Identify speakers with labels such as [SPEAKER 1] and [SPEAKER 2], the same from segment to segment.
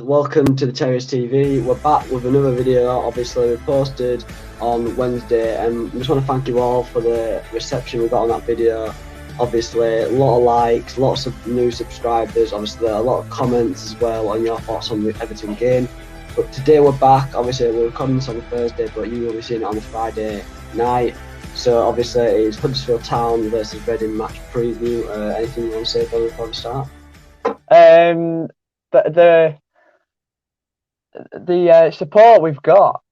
[SPEAKER 1] Welcome to the TerriersTV. We're back with another video. Obviously, we posted on Wednesday, and we just want to thank you all for the reception we got on that video. Obviously, a lot of likes, lots of new subscribers. Obviously, a lot of comments as well on your thoughts on the Everton game. But today we're back. Obviously, we're recording this on Thursday, but you will be seeing it on the Friday night. So obviously, it's Huddersfield Town versus Reading match preview. Anything you want to say before we start?
[SPEAKER 2] The support we've got,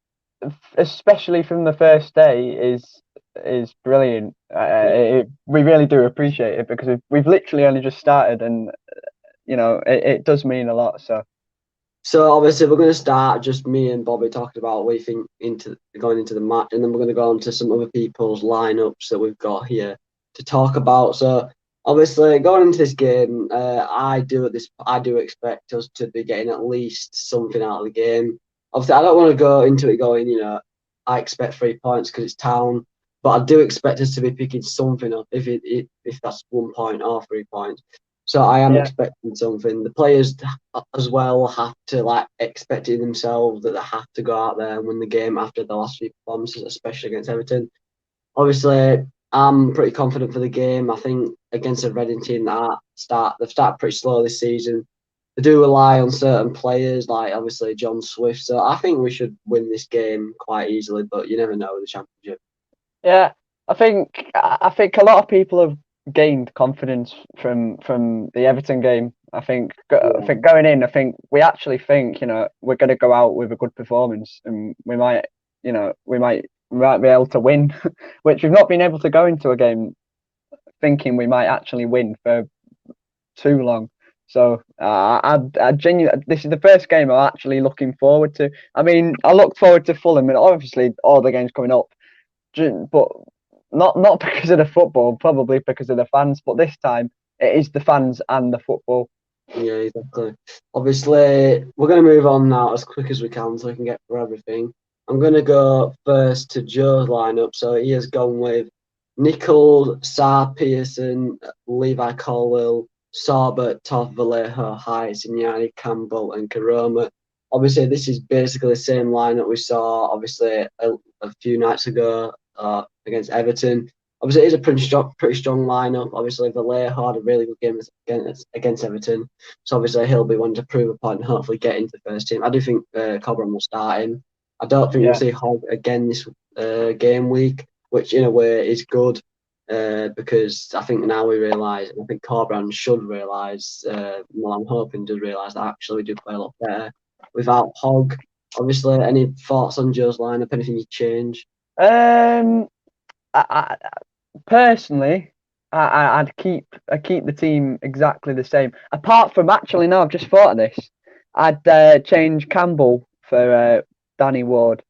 [SPEAKER 2] especially from the first day, is brilliant. We really do appreciate it because we've literally only just started, and it does mean a lot.
[SPEAKER 1] So obviously we're going to start just me and Bobby talking about what we think going into the match, and then we're going to go on to some other people's lineups that we've got here to talk about. So obviously going into this game, I do expect us to be getting at least something out of the game. Obviously, I don't want to go into it going, I expect 3 points because it's Town, but I do expect us to be picking something up if that's 1 point or 3 points. So I am expecting something. The players as well have to expect it themselves that they have to go out there and win the game after the last few performances, especially against Everton. Obviously, I'm pretty confident for the game. I think against a Reading team they've started pretty slow this season. They do rely on certain players, like obviously John Swift. So I think we should win this game quite easily, but you never know with the Championship.
[SPEAKER 2] Yeah, I think a lot of people have gained confidence from the Everton game. I think going in, we actually think we're going to go out with a good performance, and we might be able to win, which we've not been able to go into a game thinking we might actually win for too long. So I genuinely, this is the first game I'm actually looking forward to. I mean, I look forward to Fulham and obviously all the games coming up, but not because of the football, probably because of the fans. But this time it is the fans and the football.
[SPEAKER 1] Yeah, exactly. Obviously, we're going to move on now as quick as we can so we can get through everything. I'm going to go first to Joe's lineup. So he has gone with Nichols, Sarr, Pearson, Levi Colwill, Sorbert, Toff, Vallejo, Heights, Inyani, Campbell, and Karoma. Obviously, this is basically the same lineup we saw, obviously, a few nights ago against Everton. Obviously, it is a pretty strong lineup. Obviously, Vallejo had a really good game against Everton. So, obviously, he'll be wanting to prove a point and hopefully get into the first team. I do think Cobram will start him. I don't think we'll see Hogg again this game week, which in a way is good because I think now we realise, and I think Cobram should realise, well, I'm hoping to realise that actually we do play a lot better without Hogg. Obviously, any thoughts on Joe's lineup? Anything you change?
[SPEAKER 2] Personally, I'd keep the team exactly the same. Apart from actually, now I've just thought of this, I'd change Campbell for Danny Ward.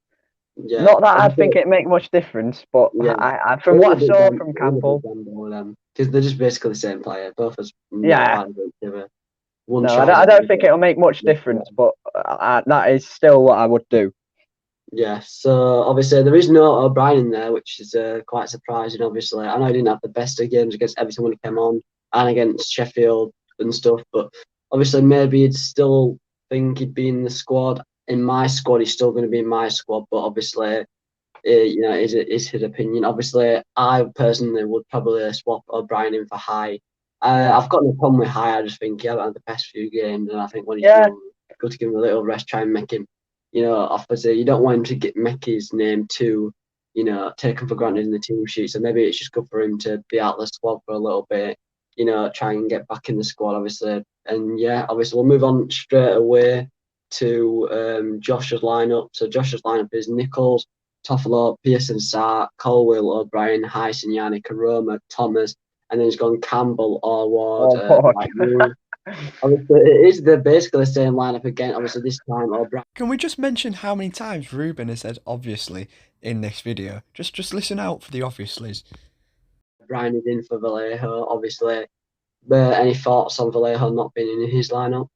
[SPEAKER 2] Yeah, not that I think it'd make much difference, but yeah. From what I saw from Campbell,
[SPEAKER 1] because they're just basically the same player, both as
[SPEAKER 2] no, I don't think it'll make much difference, but that is still what I would do.
[SPEAKER 1] Yeah, so obviously there is no O'Brien in there, which is quite surprising. Obviously, I know he didn't have the best of games against Everton when he came on, and against Sheffield and stuff. But obviously, maybe he'd still think he'd be in the squad. In my squad, he's still going to be in my squad. But obviously, is his opinion. Obviously, I personally would probably swap O'Brien in for High. I've got no problem with High. I just think he hasn't had the best few games, and I think when he's young, good to give him a little rest, try and make him. Obviously, you don't want him to make his name too, taken for granted in the team sheet. So maybe it's just good for him to be out of the squad for a little bit, try and get back in the squad, obviously. And obviously, we'll move on straight away to Josh's lineup. So Josh's lineup is Nichols, Toffolo, Pearson, Sarr, Colwill, O'Brien, Hyson, Yanni, Karoma, Thomas, and then he's gone Campbell, Orward, Obviously, it is basically the same lineup again. Obviously, this time O'Brien.
[SPEAKER 3] Can we just mention how many times Ruben has said "obviously" in this video? Just listen out for the obviously's.
[SPEAKER 1] O'Brien is in for Vallejo, obviously. Any thoughts on Vallejo not being in his lineup?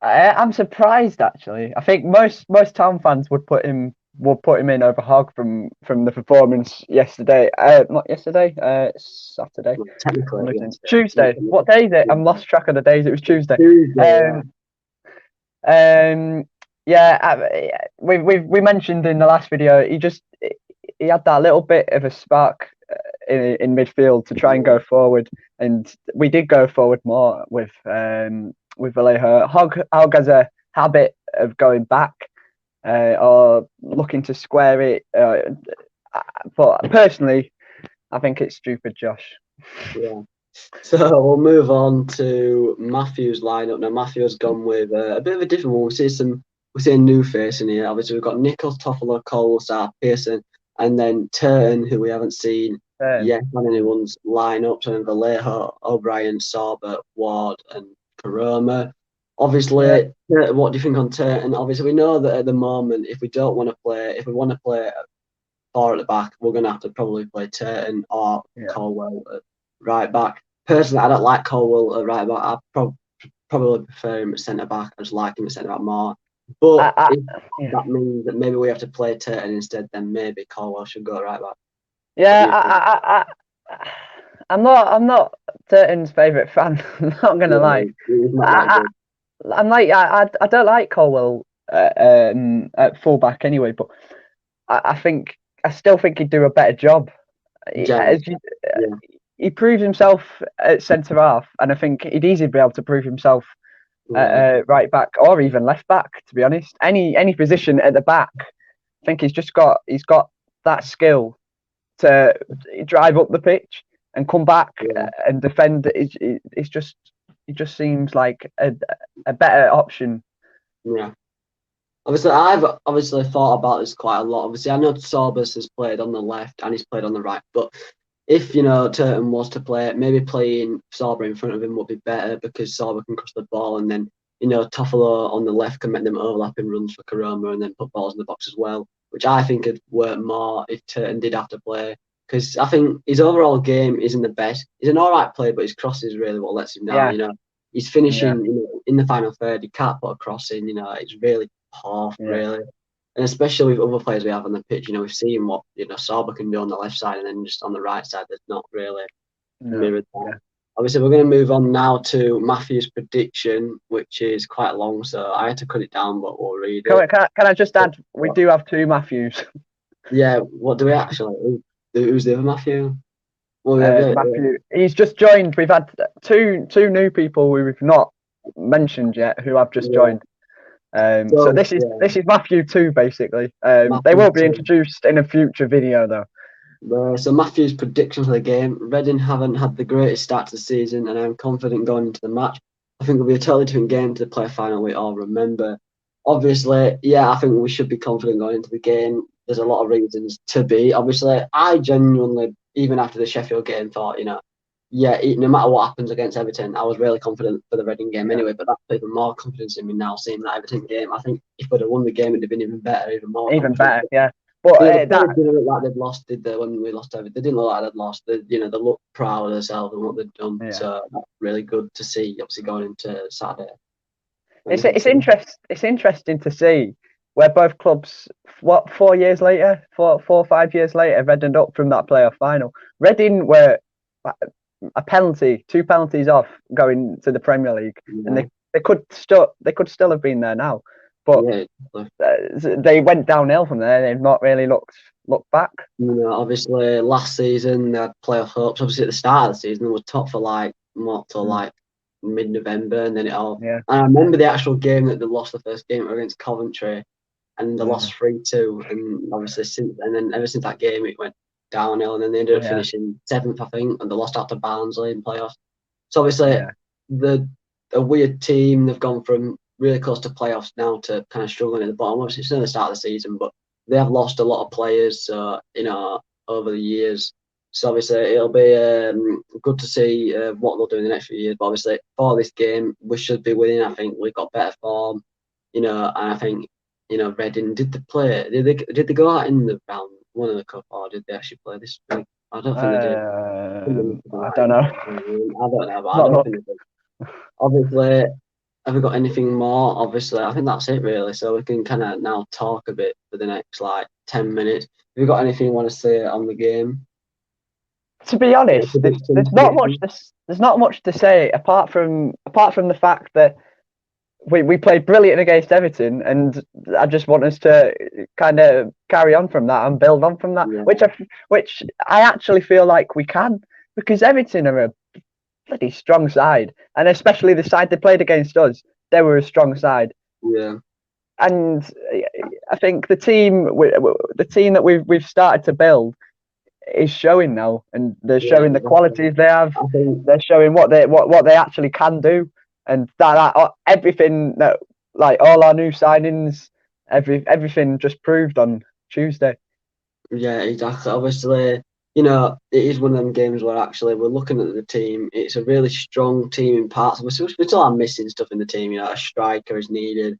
[SPEAKER 2] I'm surprised actually. I think most Town fans would put him in over Hogg from the performance yesterday. Not yesterday. Saturday.
[SPEAKER 1] Well, technically,
[SPEAKER 2] Tuesday. What day is it? I'm lost track of the days. It was Tuesday. We mentioned in the last video he had that little bit of a spark in midfield to try and go forward, and we did go forward more with Vallejo. Hog has a habit of going back or looking to square it, but personally, I think it's stupid, Josh.
[SPEAKER 1] Yeah. So we'll move on to Matthew's lineup now. Matthew's gone with a bit of a different one. We see a new face in here. Obviously, we've got Nichols, Toffolo, Cole, Pearson, and then Turton, who we haven't seen yet on anyone's lineup. So Vallejo, O'Brien, Sorba, Ward, and Karoma. Obviously, what do you think on Turton? Obviously, we know that at the moment, if we want to play 4 at the back, we're going to have to probably play Turton or Colwell at right back. Personally, I don't like Colwell at right back. I probably prefer him at centre back. I just like him at centre back more. But if that means that maybe we have to play Turton instead, then maybe Colwell should go at right back.
[SPEAKER 2] Yeah, I'm not Turton's favourite fan. I'm not gonna lie. I don't like Colwell at fullback anyway, but I still think he'd do a better job. He proves himself at centre half, and I think he'd easily be able to prove himself at right back or even left back. To be honest, any position at the back, I think he's got that skill to drive up the pitch and come back and defend. He just seems like a better option.
[SPEAKER 1] Yeah. Obviously, I've thought about this quite a lot. Obviously, I know Sorbus has played on the left and he's played on the right, but if Turton was to play, maybe playing Sorba in front of him would be better because Sorba can cross the ball, and then Toffolo on the left can make them overlapping runs for Karoma and then put balls in the box as well, which I think would work more if Turton did have to play. Because I think his overall game isn't the best. He's an alright player, but his cross is really what lets him down. He's finishing in the final third. He can't put a cross in. It's really poor, really. And especially with other players we have on the pitch, we've seen what Sorba can do on the left side, and then just on the right side, there's not really mirrored that. Yeah. Obviously, we're going to move on now to Matthew's prediction, which is quite long, so I had to cut it down, but we'll read it.
[SPEAKER 2] Can I just add, we do have 2 Matthews.
[SPEAKER 1] Yeah, what do we actually? Who's the other Matthew? Well,
[SPEAKER 2] Matthew, he's just joined. We've had two new people we've not mentioned yet who have just joined. So this is Matthew 2 basically. They will be introduced in a future video though.
[SPEAKER 1] So Matthew's prediction for the game: Reading haven't had the greatest start to the season, and I'm confident going into the match. I think it'll be a totally different game to play final we all remember. Obviously, I think we should be confident going into the game. There's a lot of reasons to be. Obviously, I genuinely, even after the Sheffield game, thought, no matter what happens against Everton, I was really confident for the Reading game anyway, but that's even more confidence in me now seeing that Everton game. I think if we'd have won the game, it'd have been even better, even more.
[SPEAKER 2] Even better, yeah. But
[SPEAKER 1] they didn't look like they'd lost, did they, when we lost Everton? They didn't look like they'd lost. They looked proud of themselves and what they'd done. Yeah. So that's really good to see, obviously, going into Saturday.
[SPEAKER 2] It's interesting to see where both clubs, 4 years later, 4 or 5 years later, have ended up from that playoff final. Reading were a penalty, 2 penalties off going to the Premier League, and they could still have been there now, but they went downhill from there. They've not really looked back.
[SPEAKER 1] Obviously last season they had playoff hopes. Obviously at the start of the season they were top for mid-November, and then and I remember the actual game that they lost, the first game against Coventry, and they lost 3-2, and obviously ever since that game it went downhill, and then they ended up finishing 7th, I think, and they lost out to Barnsley in playoffs. So obviously a weird team. They've gone from really close to playoffs now to kind of struggling at the bottom. Obviously it's only the start of the season, but they have lost a lot of players over the years. So obviously it'll be good to see what they'll do in the next few years. But obviously for this game we should be winning. I think we've got better form, and I think Reading, did they go out in the round one of the cup, or did they actually play this week? I don't think they did.
[SPEAKER 2] I don't know.
[SPEAKER 1] But I don't think they did. Obviously, have we got anything more? Obviously, I think that's it really. So we can kind of now talk a bit for the next 10 minutes. Have you got anything you want to say on the game?
[SPEAKER 2] To be honest, there's not much to say apart from the fact that we played brilliant against Everton, and I just want us to kind of carry on from that and build on from that,
[SPEAKER 1] Yeah.
[SPEAKER 2] which I actually feel like we can, because Everton are a bloody strong side, and especially the side they played against us, they were a strong side.
[SPEAKER 1] Yeah.
[SPEAKER 2] And I think the team that we've started to build is showing now, and they're showing the qualities they have.
[SPEAKER 1] I think
[SPEAKER 2] They're showing what they actually can do, and that everything that, like, all our new signings, everything just proved on Tuesday.
[SPEAKER 1] Yeah, exactly. Obviously, it is one of them games where actually we're looking at the team. It's a really strong team in parts. We still are missing stuff in the team. A striker is needed.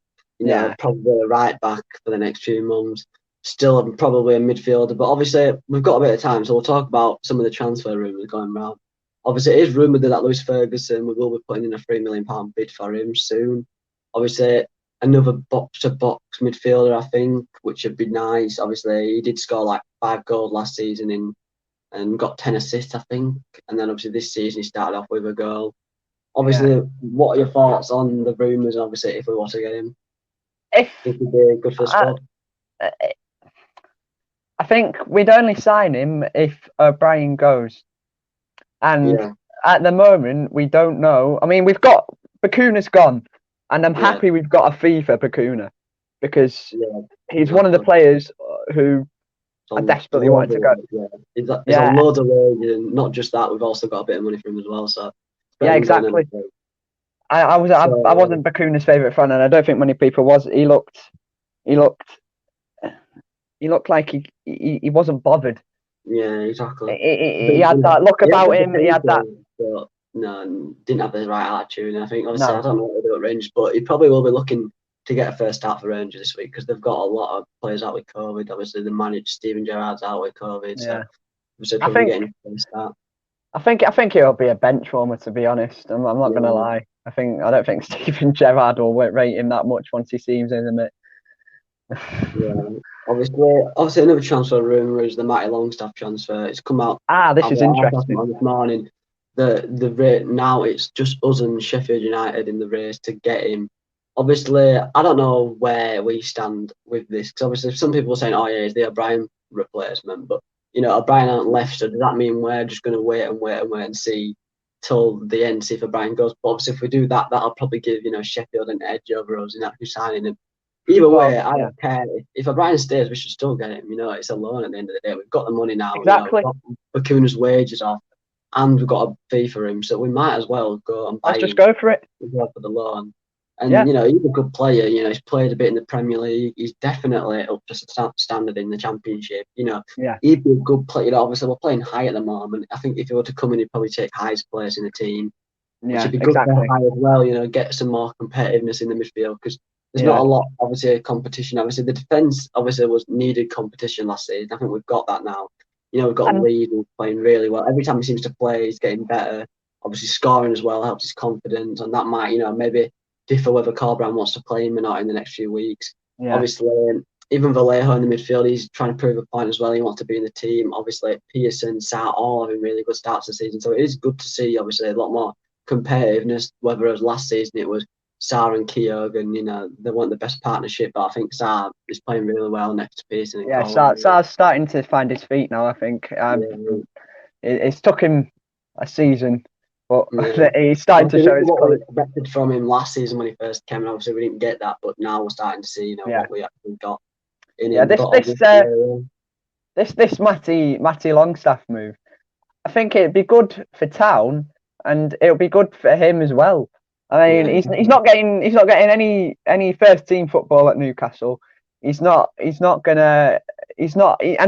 [SPEAKER 1] Probably a right back for the next few months. Still probably a midfielder. But obviously, we've got a bit of time, so we'll talk about some of the transfer rumours going around. Obviously, it is rumoured that Lewis Ferguson, we will be putting in a £3 million bid for him soon. Obviously, another box-to-box midfielder, I think, which would be nice. Obviously, he did score like 5 goals last season and got 10 assists, I think. And then obviously this season he started off with a goal. Obviously, what are your thoughts on the rumours? Obviously, if we want to get him,
[SPEAKER 2] If
[SPEAKER 1] think he'd be good for the squad.
[SPEAKER 2] I think we'd only sign him if O'Brien goes, and at the moment we don't know. I mean, we've got Bakuna's gone, and I'm happy we've got a fee for Bakuna, because he's one of the players who I desperately wanted to go.
[SPEAKER 1] He's a load of wage, and not just that, we've also got a bit of money for him as well. So
[SPEAKER 2] exactly. I wasn't Bakuna's favourite fan, and I don't think many people was. He looked like he wasn't bothered.
[SPEAKER 1] Yeah, exactly.
[SPEAKER 2] He had that look about him. He had that.
[SPEAKER 1] But no, didn't have the right attitude. And I think, obviously, I don't know what they do at Rangers, but he probably will be looking to get a first start for Rangers this week, because they've got a lot of players out with COVID. Obviously, the manager Steven Gerrard's out with COVID, so probably getting a first start.
[SPEAKER 2] I think he'll be a bench warmer, to be honest. I'm not gonna lie. I don't think Steven Gerrard will rate him that much once he sees him in it.
[SPEAKER 1] Obviously, another transfer rumour is the Matty Longstaff transfer. It's come out.
[SPEAKER 2] This is interesting.
[SPEAKER 1] This morning, the rate now, it's just us and Sheffield United in the race to get him. Obviously, I don't know where we stand with this, because obviously some people are saying, "Oh yeah, it's the O'Brien replacement," but O'Brien hasn't left, so does that mean we're just going to wait and see till the end, see if O'Brien goes? But obviously, if we do that, that'll probably give Sheffield an edge over us in actually signing him. Either way, I don't care. If O'Brien stays, we should still get him. It's a loan at the end of the day. We've got the money now.
[SPEAKER 2] Exactly.
[SPEAKER 1] We've got Bakuna's wages off, and we've got a fee for him, so we might as well go and buy him.
[SPEAKER 2] Let's just go for it.
[SPEAKER 1] Go for the loan. And he's a good player. He's played a bit in the Premier League. He's definitely up to standard in the Championship. He'd be a good player. Obviously, we're playing high at the moment. I think if he were to come in, he'd probably take highest place in the team. Which would be good for high as well. Get some more competitiveness in the midfield, because there's not a lot, obviously, competition. Obviously, the defence was needed competition last season. I think we've got that now. We've got Reed who's playing really well. Every time he seems to play, he's getting better. Obviously, scoring as well helps his confidence, and that might, maybe differ whether Corberan wants to play him or not in the next few weeks. Obviously, even Vallejo in the midfield, he's trying to prove a point as well. He wants to be in the team. Obviously, Pearson, Sarr, all having really good starts to the season. So it is good to see, obviously, a lot more competitiveness. Whether it was last season, it was Sarr and Keoghan, they weren't the best partnership, but I think Sarr is playing really well next to Pearson.
[SPEAKER 2] Sarr's starting to find his feet now, I think. It's took him a season, but he's starting to show his colours.
[SPEAKER 1] We expected from him last season when he first came in. Obviously, we didn't get that, but now we're starting to see, what we actually got in him.
[SPEAKER 2] This Matty Longstaff move, I think it'd be good for Town, and it'll be good for him as well. I mean, he's not getting any first team football at Newcastle. And I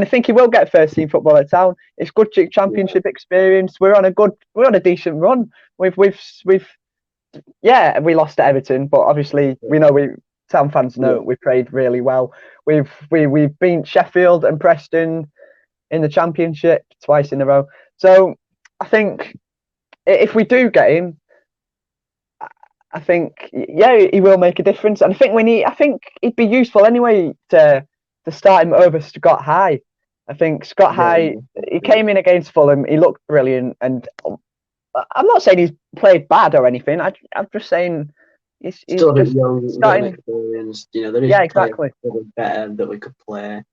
[SPEAKER 2] think he will get first team football at Town. It's good Championship experience. We're on a decent run. We lost to Everton, but obviously Town fans know we played really well. We've beat Sheffield and Preston in the Championship twice in a row. So I think if we do get him, I think he will make a difference, and I think it'd be useful anyway to start him over Scott High. I think Scott High, he came in against Fulham, he looked brilliant, and I'm not saying he's played bad or anything. I'm just saying He's
[SPEAKER 1] Still a bit
[SPEAKER 2] just
[SPEAKER 1] young, a bit
[SPEAKER 2] starting.
[SPEAKER 1] inexperienced. You know, there is
[SPEAKER 2] Yeah,
[SPEAKER 1] players
[SPEAKER 2] exactly.
[SPEAKER 1] that are better that we could play.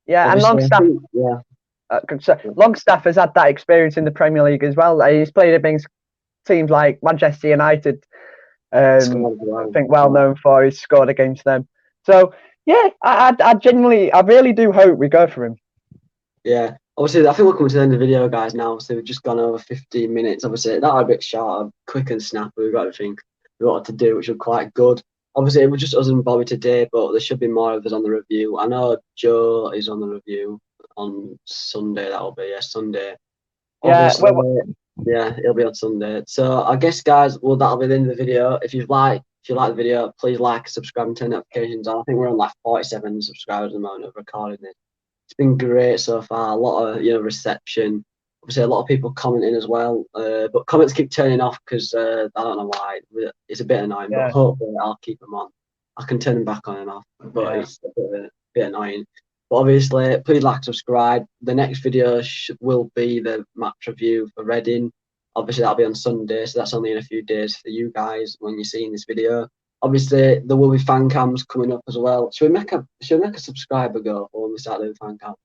[SPEAKER 2] Yeah, and
[SPEAKER 1] Obviously, I
[SPEAKER 2] Longstaff.
[SPEAKER 1] think, yeah.
[SPEAKER 2] Longstaff has had that experience in the Premier League as well. He's played against teams like Manchester United. I think well known for. He's scored against them. So yeah, I genuinely, I really do hope we go for him.
[SPEAKER 1] Yeah, obviously, I think we're coming to the end of the video, guys. Now, so we've just gone over 15 minutes. Obviously, that was a bit short, quick and snappy. We've got everything we wanted to do, which was quite good. Obviously, it was just us and Bobby today, but there should be more of us on the review. I know Joe is on the review on Sunday. That'll be Sunday.
[SPEAKER 2] Yeah,
[SPEAKER 1] Yeah, it'll be on Sunday. So I guess, guys, well, that'll be the end of the video. If you like the video, please like, subscribe, and turn notifications on. I think we're on like 47 subscribers at the moment of recording this. It's been great so far. A lot of reception. Obviously, a lot of people commenting as well. But comments keep turning off because I don't know why. It's a bit annoying.
[SPEAKER 2] Yeah.
[SPEAKER 1] But hopefully, I'll keep them on. I can turn them back on and off. But it's a bit annoying. But obviously, please like, subscribe. The next video will be the match review for Reading. Obviously, that'll be on Sunday, so that's only in a few days for you guys when you're seeing this video. Obviously, there will be fan cams coming up as well. Should we make a subscriber goal for when we start doing fan cams?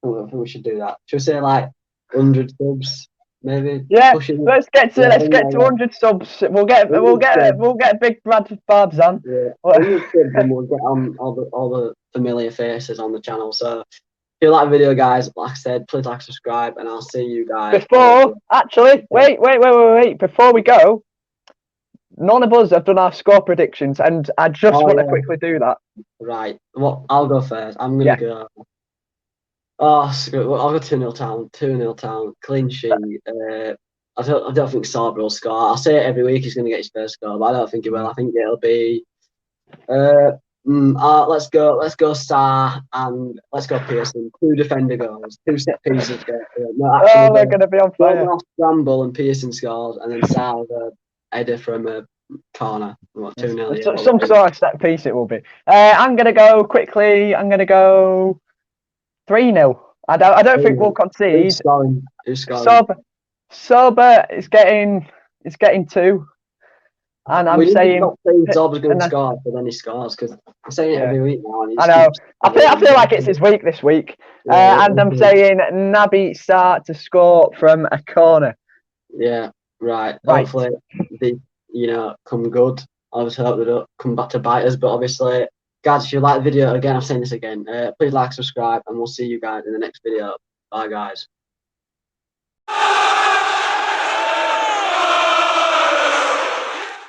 [SPEAKER 1] I think we should do that. Should we say like 100 subs, maybe?
[SPEAKER 2] Yeah, let's get to 100 subs. We'll get Big Brad Barbs on.
[SPEAKER 1] Yeah, 100 subs, and we'll get on all the familiar faces on the channel. So if you like the video, guys, like I said, please like, subscribe, and I'll see you guys.
[SPEAKER 2] Wait. Before we go, none of us have done our score predictions, and I just want to quickly do that.
[SPEAKER 1] Right. Well, I'll go first. I'm going to go. Oh, well, I'll go 2-0 Town. 2-0 Town. Clean sheet. I don't think Sarber will score. I'll say it every week he's going to get his first goal, but I don't think he will. I think it'll be. Let's go Sar, and let's go Pearson. 2 defender goals, 2 set pieces.
[SPEAKER 2] They're going to be on fire.
[SPEAKER 1] Scramble and Pearson scores, and then Sar the header from a corner. 2-0.
[SPEAKER 2] Some sort of set piece it will be. I'm going to go quickly. I'm going to go 3-0. I don't think we'll concede.
[SPEAKER 1] Who's scoring?
[SPEAKER 2] Sober is getting 2. And I'm saying
[SPEAKER 1] Zorba's going to score, but then he scores because I'm saying it every week now.
[SPEAKER 2] I know. I feel like it's his week this week. And I'm saying Naby Sarr to score from a corner.
[SPEAKER 1] Yeah, right. Hopefully they come good. Obviously, hope they don't come back to bite us. But obviously, guys, if you like the video, again, I'm saying this again. Please like, subscribe, and we'll see you guys in the next video. Bye, guys.